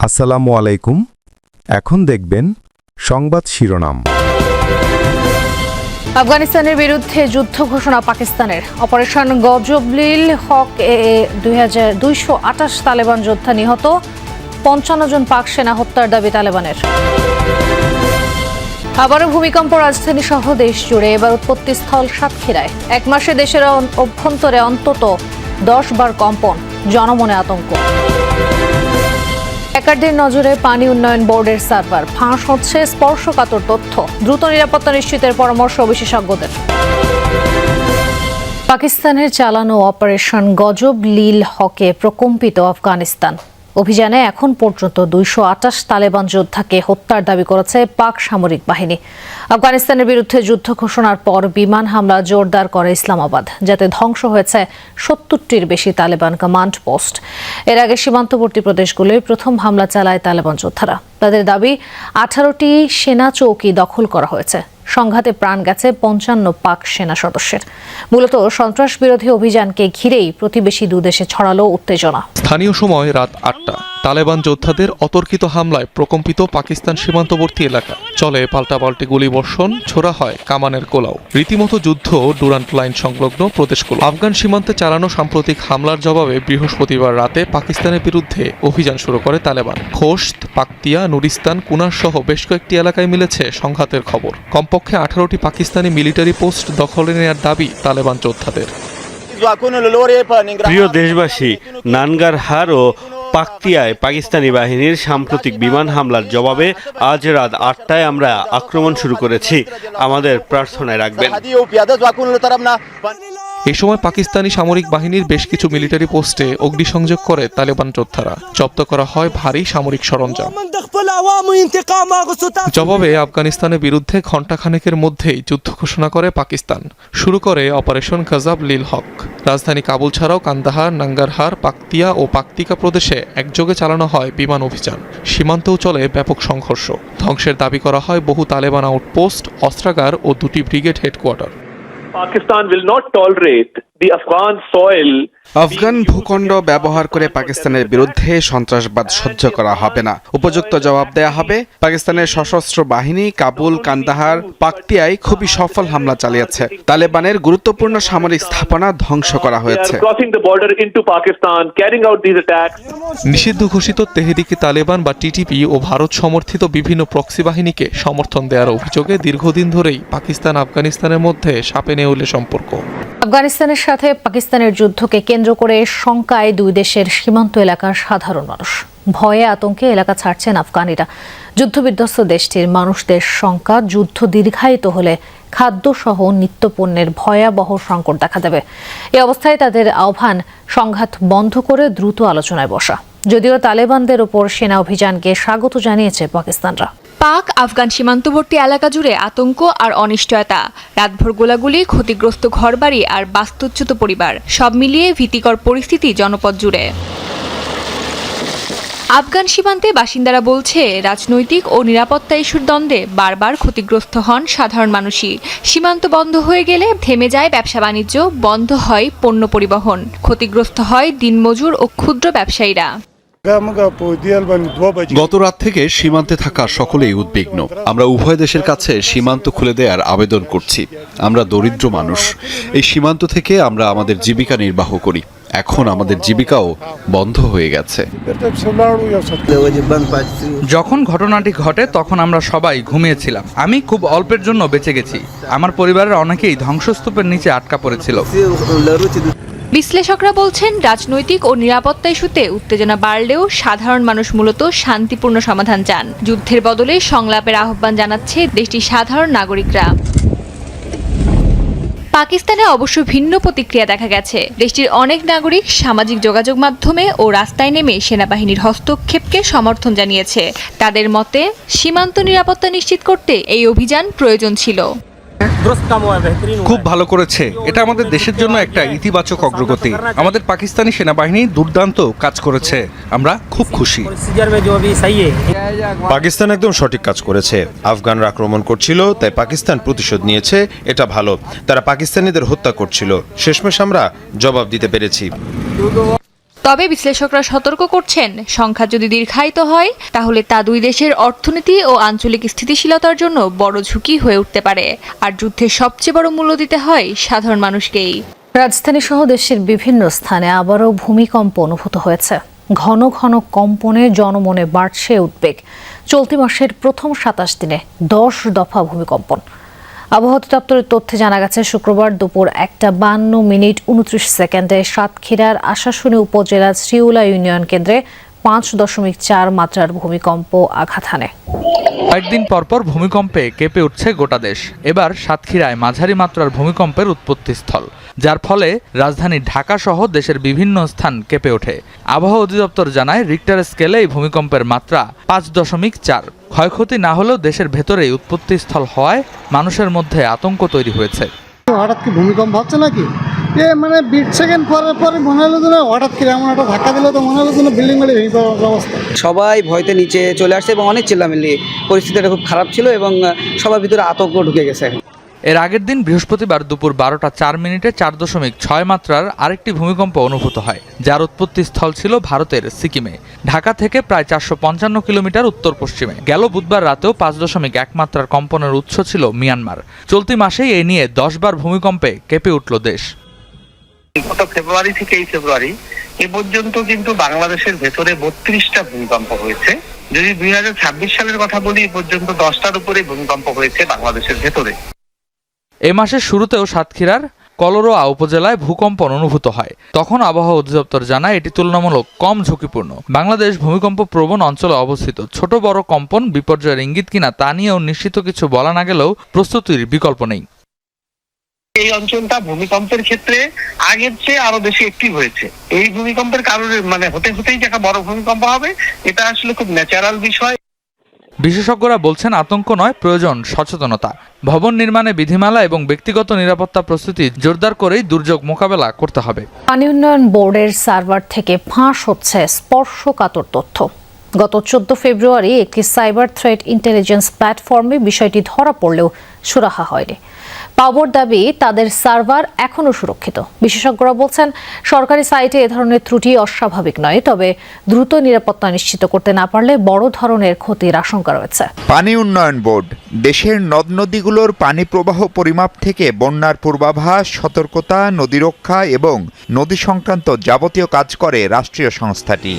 আসসালামু আলাইকুম। এখন দেখবেন সংবাদ শিরোনাম। আফগানিস্তানের বিরুদ্ধে যুদ্ধ ঘোষণা পাকিস্তানের। অপারেশন গজবলিল হক এ 228 তালেবান যোদ্ধা নিহত, 55 জন পাক সেনা হত্যার দাবি তালেবানের। আবারও ভূমিকম্প রাজধানী সহ দেশ জুড়ে, এবার উৎপত্তিস্থল সাতক্ষীরায়। এক মাসে দেশের অভ্যন্তরে অন্তত 10 বার কম্পন, জনমনে আতঙ্ক। হ্যাকারদের নজরে পানি উন্নয়ন বোর্ডের সার্ভার, ফাঁস হচ্ছে স্পর্শকাতর তথ্য, দ্রুত নিরাপত্তা নিশ্চিতের পরামর্শ বিশেষজ্ঞদের। পাকিস্তানের চালানো অপারেশন গজবলিল হকে প্রকম্পিত আফগানিস্তান। অভিযানে এখন পর্যন্ত 228 তালেবান যোদ্ধাকে হত্যার দাবি করেছে পাক সামরিক বাহিনী। আফগানিস্তানের বিরুদ্ধে যুদ্ধ ঘোষণার পর বিমান হামলা জোরদার করে ইসলামাবাদ, যাতে ধ্বংস হয়েছে 70টির বেশি তালেবান কমান্ড পোস্ট। এর আগে সীমান্তবর্তী প্রদেশগুলোয় প্রথম হামলা চালায় তালেবান যোদ্ধারা। তাদের দাবি 18টি সেনা চৌকি দখল করা হয়েছে। সংঘাতে প্রাণ গেছে 55 পাক সেনা সদস্যের। মূলত সন্ত্রাস বিরোধী অভিযানকে ঘিরেই প্রতিবেশী দুদেশে ছড়ালো উত্তেজনা। স্থানীয় সময় রাত 8টা তালেবান যোদ্ধাদের অতর্কিত হামলায় প্রকম্পিত পাকিস্তান সীমান্তবর্তী এলাকা। চলে পাল্টাপাল্টি গুলিবর্ষণ, ছোড়া হয় কামানের গোলাও। রীতিমতো যুদ্ধ ডুরান্ট লাইন সংলগ্ন প্রদেশগুলো। আফগান সীমান্তে চালানো সাম্প্রতিক হামলার জবাবে বৃহস্পতিবার রাতে পাকিস্তানের বিরুদ্ধে অভিযান শুরু করে তালেবান। খোস্ত, পাকতিয়া, নুরিস্তান, কুনার সহ বেশ কয়েকটি এলাকায় মিলেছে সংঘাতের খবর। কমপক্ষে 18টি পাকিস্তানি মিলিটারি পোস্ট দখলে নেওয়ার দাবি তালেবান যোদ্ধাদের। প্রিয় দেশবাসী, নানগারহার ও পাকতিয়ায় পাকিস্তানি বাহিনীর সাম্প্রতিক বিমান হামলার জবাবে আজ রাত 8টায় আমরা আক্রমণ শুরু করেছি। আমাদের প্রার্থনায় রাখবেন। এ সময় পাকিস্তানি সামরিক বাহিনীর বেশ কিছু মিলিটারি পোস্টে অগ্নিসংযোগ করে তালেবান যোদ্ধারা। জব্দ করা হয় ভারী সামরিক সরঞ্জাম। জবাবে আফগানিস্তানের বিরুদ্ধে ঘণ্টাখানেকের মধ্যেই যুদ্ধ ঘোষণা করে পাকিস্তান। শুরু করে অপারেশন গজবলিল হক। রাজধানী কাবুল ছাড়াও কান্দাহার, নাঙ্গারহার, পাকতিয়া ও পাকতিকা প্রদেশে একযোগে চালানো হয় বিমান অভিযান। সীমান্তেও চলে ব্যাপক সংঘর্ষ। ধ্বংসের দাবি করা হয় বহু তালেবান আউটপোস্ট, অস্ত্রাগার ও 2টি brigade headquarter. Pakistan will not tolerate the Afghan soil. Afghan ভূখণ্ড ব্যবহার করে পাকিস্তানের বিরুদ্ধে সন্ত্রাসবাদ সহ্য করা হবে না। উপযুক্ত জবাব দেয়া হবে। পাকিস্তানের সশস্ত্র বাহিনী কাবুল, কান্দাহার, পাকতিয়ায় খুবই সফল হামলা চালিয়েছে। তালেবানের গুরুত্বপূর্ণ সামরিক স্থাপনা ধ্বংস করা হয়েছে। নিষিদ্ধ ঘোষিত তেহরিকে তালেবান বা টিটিপি ও ভারত সমর্থিত বিভিন্ন প্রক্সি বাহিনীকে সমর্থন দেওয়ার অভিযোগে দীর্ঘদিন ধরেই পাকিস্তান আফগানিস্তানের মধ্যে সাপে নেউলে সম্পর্ক। আফগানিস্তানের সাথে পাকিস্তানের যুদ্ধকে কেন্দ্র করে শঙ্কায় দুই দেশের সীমান্ত এলাকার সাধারণ মানুষ। ভয়ে আতঙ্কে এলাকা ছাড়ছেন আফগানিরা। যুদ্ধবিধ্বস্ত দেশটির মানুষদের শঙ্কা, যুদ্ধ দীর্ঘায়িত হলে খাদ্যসহ নিত্যপণ্যের ভয়াবহ সংকট দেখা দেবে। এই অবস্থায় তাদের আহ্বান সংঘাত বন্ধ করে দ্রুত আলোচনায় বসা। যদিও তালেবানদের ওপর সেনা অভিযানকে স্বাগত জানিয়েছে পাকিস্তানরা। পাক আফগান সীমান্তবর্তী এলাকা জুড়ে আতঙ্ক আর অনিশ্চয়তা। রাতভর গোলাগুলি, ক্ষতিগ্রস্ত ঘরবাড়ি আর বাস্তুচ্যুত পরিবার, সব মিলিয়ে ভীতিকর পরিস্থিতি জনপদ জুড়ে। আফগান সীমান্তে বাসিন্দারা বলছে, রাজনৈতিক ও নিরাপত্তা ইস্যুর দ্বন্দ্বে বারবার ক্ষতিগ্রস্ত হন সাধারণ মানুষই। সীমান্ত বন্ধ হয়ে গেলে থেমে যায় ব্যবসা বাণিজ্য, বন্ধ হয় পণ্য পরিবহন, ক্ষতিগ্রস্ত হয় দিনমজুর ও ক্ষুদ্র ব্যবসায়ীরা। গত রাত থেকে সীমান্তে থাকা সকলেই উদ্বিগ্ন। আমরা উভয় দেশের কাছে সীমান্ত খুলে দেওয়ার আবেদন করছি। আমরা দরিদ্র মানুষ। এই সীমান্ত থেকে আমরা আমাদের জীবিকা নির্বাহ করি। এখন আমাদের জীবিকাও বন্ধ হয়ে গেছে। যখন ঘটনাটি ঘটে তখন আমরা সবাই ঘুমিয়েছিলাম। আমি খুব অল্পের জন্য বেঁচে গেছি। আমার পরিবারের অনেকেই ধ্বংসস্তূপের নিচে আটকা পড়েছিল। বিশ্লেষকরা বলছেন, রাজনৈতিক ও নিরাপত্তা ইস্যুতে উত্তেজনা বাড়লেও সাধারণ মানুষ মূলত শান্তিপূর্ণ সমাধান চান। যুদ্ধের বদলে সংলাপের আহ্বান জানাচ্ছে দেশটির সাধারণ নাগরিকরা। পাকিস্তানে অবশ্য ভিন্ন প্রতিক্রিয়া দেখা গেছে। দেশটির অনেক নাগরিক সামাজিক যোগাযোগ মাধ্যমে ও রাস্তায় নেমে সেনাবাহিনীর হস্তক্ষেপকে সমর্থন জানিয়েছে। তাদের মতে, সীমান্ত নিরাপত্তা নিশ্চিত করতে এই অভিযান প্রয়োজন ছিল। খুব ভালো করেছে, এটা আমাদের দেশের জন্য একটা ইতিবাচক অগ্রগতি। আমাদের পাকিস্তানি সেনাবাহিনী দুর্দান্ত কাজ করেছে, আমরা খুব খুশি। পাকিস্তান একদম সঠিক কাজ করেছে। আফগানরা আক্রমণ করছিল, তাই পাকিস্তান প্রতিশোধ নিয়েছে, এটা ভালো। তারা পাকিস্তানিদের হত্যা করছিল, শেষমেশ আমরা জবাব দিতে পেরেছি। তবে বিশ্লেষকরা সতর্ক করছেন, সংঘাত যদি দীর্ঘায়িত হয় তাহলে তা দুই দেশের অর্থনীতি ও আঞ্চলিক স্থিতিশীলতার জন্য বড় ঝুঁকি হয়ে উঠতে পারে। আর যুদ্ধের সবচেয়ে বড় মূল্য দিতে হয় সাধারণ মানুষকেই। রাজধানী সহ দেশের বিভিন্ন স্থানে আবারও ভূমিকম্প অনুভূত হয়েছে। ঘন ঘন কম্পনে জনমনে বাড়ছে উদ্বেগ। চলতি মাসের প্রথম 27 দিনে 10 দফা ভূমিকম্পন। আবহাওয়া দপ্তরের তথ্যে জানা গেছে, শুক্রবার দুপুর 1:52:29 সাতক্ষীরার আশাশুনি উপজেলার শ্রীউলা ইউনিয়ন কেন্দ্রে 5.4 মাত্রার ভূমিকম্প আঘাত হানে। কয়েকদিন পরপর ভূমিকম্পে কেঁপে উঠছে গোটা দেশ। এবার সাতক্ষীরায় মাঝারি মাত্রার ভূমিকম্পের উৎপত্তিস্থল, যার ফলে রাজধানী ঢাকা সহ দেশের বিভিন্ন স্থান কেঁপে ওঠে। আবহাওয়া অধিদপ্তর জানায়, রিক্টার স্কেলে এই ভূমিকম্পের মাত্রা 5.4। ক্ষয়ক্ষতি না হলেও দেশের ভেতরেই উৎপত্তিস্থল হওয়ায় মানুষের মধ্যে আতঙ্ক তৈরি হয়েছে। হঠাৎ কি ভূমিকম্প হচ্ছে নাকি? মানে 20 সেকেন্ড পরে মনে হলো যেন হঠাৎ করে এমন একটা ধাক্কা দিল, তো মনে হলো যেন বিল্ডিং বাড়ি ভেঙে পড়ার অবস্থা। সবাই ভয়তে নিচে চলে আসছে এবং অনেক চিল্লামিল্লি, পরিস্থিতিটা খুব খারাপ ছিল এবং সবার ভিতরে আতঙ্ক ঢুকে গেছে। এর আগের দিন বৃহস্পতিবার দুপুর 12:04 4.6 মাত্রার আরেকটি ভূমিকম্প অনুভূত হয়, যার উৎপত্তিস্থল ছিল ভারতের সিকিমে, ঢাকা থেকে প্রায় 455 কিলোমিটার উত্তর পশ্চিমে। গেল বুধবার রাতেও 5.1 মাত্রার কম্পনের উৎস ছিল মিয়ানমার। চলতি মাসেই এ নিয়ে 10 বার ভূমিকম্পে কেঁপে উঠল দেশ। গত ফেব্রুয়ারি থেকে এই ফেব্রুয়ারি এ পর্যন্ত কিন্তু বাংলাদেশের ভেতরে 32টা ভূমিকম্প হয়েছে। যদি 2026 সালের কথা বলি, এ পর্যন্ত 10টার উপরে ভূমিকম্প হয়েছে বাংলাদেশের ভেতরে। এ মাসের শুরুতেও সাতক্ষীরার কলরোয়া উপজেলায় ভূকম্পন অনুভূত হয়। তখন আবহাওয়া অধিদপ্তর জানায়, এটি তুলনামূলক কম ঝুঁকিপূর্ণ। বাংলাদেশ ভূমিকম্প প্রবণ অঞ্চলে অবস্থিত। ছোট বড় কম্পন বিপর্যয়ের ইঙ্গিত কিনা তা নিয়েও নিশ্চিত কিছু বলা না গেলেও প্রস্তুতির বিকল্প নেই। এই অঞ্চলটা ভূমিকম্পের ক্ষেত্রে আগের চেয়ে আরো বেশি অ্যাক্টিভ হয়েছে। এই ভূমিকম্পের কারণে হতেই যে একটা বড় ভূমিকম্প হবে, এটা আসলে খুব ন্যাচারাল বিষয়। বিশেষজ্ঞরা বলছেন, আতঙ্ক নয়, প্রয়োজন সচেতনতা। ভবন নির্মাণে বিধিমালা এবং ব্যক্তিগত নিরাপত্তা প্রস্তুতি জোরদার করেই দুর্যোগ মোকাবেলা করতে হবে। পানি উন্নয়ন বোর্ডের সার্ভার থেকে ফাঁস হচ্ছে স্পর্শকাতর তথ্য। গত 14 ফেব্রুয়ারি একটি সাইবার থ্রেট ইন্টেলিজেন্স প্ল্যাটফর্মে বিষয়টি ধরা পড়লেও সুরাহা হয়নি। পাওয়ার দাবি, তাদের সার্ভার এখনও সুরক্ষিত। বিশেষজ্ঞরা বলছেন, সরকারি সাইটে এ ধরনের ত্রুটি অস্বাভাবিক নয়, তবে দ্রুত নিরাপত্তা নিশ্চিত করতে না পারলে বড় ধরনের ক্ষতির আশঙ্কা রয়েছে। পানি উন্নয়ন বোর্ড দেশের নদ নদীগুলোর পানি প্রবাহ পরিমাপ থেকে বন্যার পূর্বাভাস, সতর্কতা, নদী রক্ষা এবং নদী সংক্রান্ত যাবতীয় কাজ করে রাষ্ট্রীয় সংস্থাটি।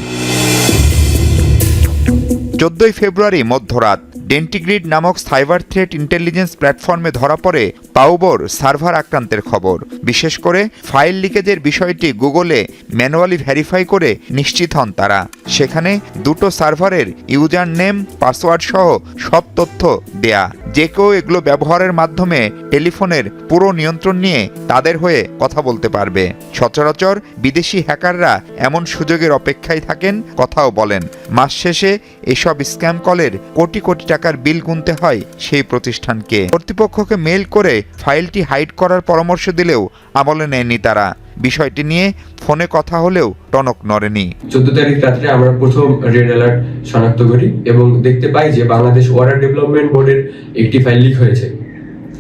14 ফেব্রুয়ারি মধ্যরাত ডেন্টিগ্রিড নামক সাইবার থ্রেট ইন্টেলিজেন্স প্ল্যাটফর্মে ধরা পড়ে পাওবর সার্ভার আক্রান্তের খবর। বিশেষ করে ফাইল লিকেজের বিষয়টি গুগলে ম্যানুয়ালি ভেরিফাই করে নিশ্চিত হন তারা। সেখানে দুটো সার্ভারের ইউজার নেম, পাসওয়ার্ড সহ সব তথ্য দেয়া। যে কেউ এগুলো ব্যবহারের মাধ্যমে টেলিফোনের পুরো নিয়ন্ত্রণ নিয়ে তাদের হয়ে কথা বলতে পারবে। সচরাচর বিদেশি হ্যাকাররা এমন সুযোগের অপেক্ষায় থাকেন, কথাও বলেন। মাস শেষে এসব স্ক্যাম কলের কোটি কোটি টাকার বিল গুনতে হয় সেই প্রতিষ্ঠানকে। কর্তৃপক্ষকে মেইল করে ফাইলটি হাইড করার পরামর্শ দিলেও আমলে নেয়নি তারা। বিষয়টি নিয়ে ফোনে কথা হলেও টনক নড়েনি। 14 তারিখ রাত্রে আমরা প্রথম রেড অ্যালার্ট শনাক্ত করি এবং দেখতে পাই যে বাংলাদেশ ওয়াটার ডেভেলপমেন্ট বোর্ডের একটি ফাইল লিক হয়েছে।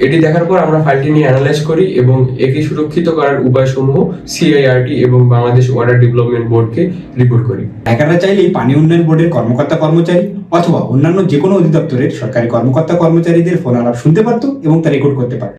এটি দেখার পর আমরা ফাইলটি নিয়ে অ্যানালাইজ করি এবং একে সুরক্ষিত করার উপায়সমূহ সিআইআরটি এবং বাংলাদেশ ওয়াটার ডেভেলপমেন্ট বোর্ডকে রিপোর্ট করি। হ্যাকাররা চাইলে এই পানি উন্নয়ন বোর্ডের কর্মকর্তা কর্মচারী অথবা অন্যান্য যে কোনো অধিদপ্তরের সরকারি কর্মকর্তা কর্মচারীদের ফোন আলাপ শুনতে পারত এবং তা রেকর্ড করতে পারত।